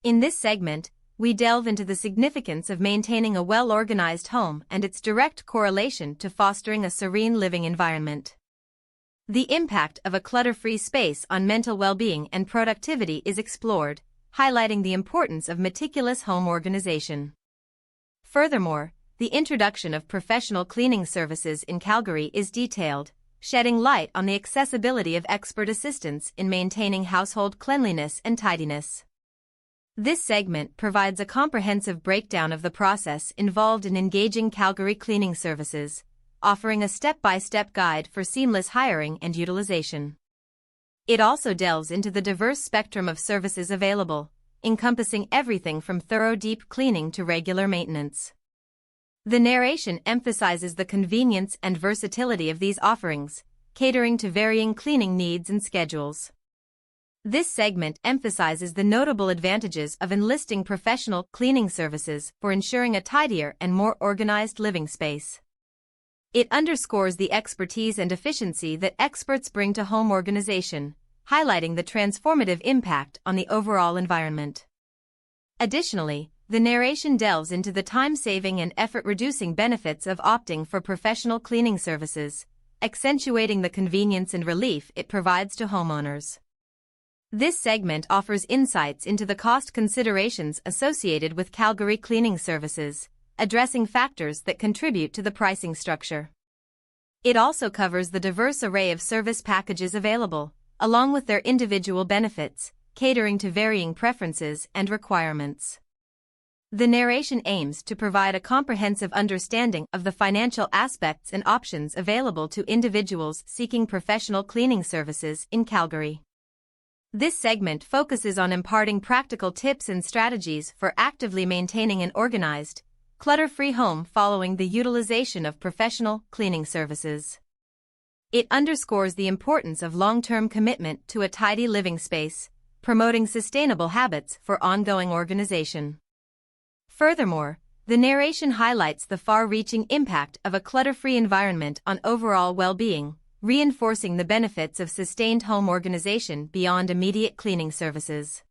In this segment, we delve into the significance of maintaining a well-organized home and its direct correlation to fostering a serene living environment. The impact of a clutter-free space on mental well-being and productivity is explored, highlighting the importance of meticulous home organization. Furthermore, the introduction of professional cleaning services in Calgary is detailed, shedding light on the accessibility of expert assistance in maintaining household cleanliness and tidiness. This segment provides a comprehensive breakdown of the process involved in engaging Calgary Cleaning Services, offering a step-by-step guide for seamless hiring and utilization. It also delves into the diverse spectrum of services available, encompassing everything from thorough deep cleaning to regular maintenance. The narration emphasizes the convenience and versatility of these offerings, catering to varying cleaning needs and schedules. This segment emphasizes the notable advantages of enlisting professional cleaning services for ensuring a tidier and more organized living space. It underscores the expertise and efficiency that experts bring to home organization, highlighting the transformative impact on the overall environment. Additionally, the narration delves into the time-saving and effort-reducing benefits of opting for professional cleaning services, accentuating the convenience and relief it provides to homeowners. This segment offers insights into the cost considerations associated with Calgary Cleaning Services, addressing factors that contribute to the pricing structure. It also covers the diverse array of service packages available, along with their individual benefits, catering to varying preferences and requirements. The narration aims to provide a comprehensive understanding of the financial aspects and options available to individuals seeking professional cleaning services in Calgary. This segment focuses on imparting practical tips and strategies for actively maintaining an organized, clutter-free home following the utilization of professional cleaning services. It underscores the importance of long-term commitment to a tidy living space, promoting sustainable habits for ongoing organization. Furthermore, the narration highlights the far-reaching impact of a clutter-free environment on overall well-being, reinforcing the benefits of sustained home organization beyond immediate cleaning services.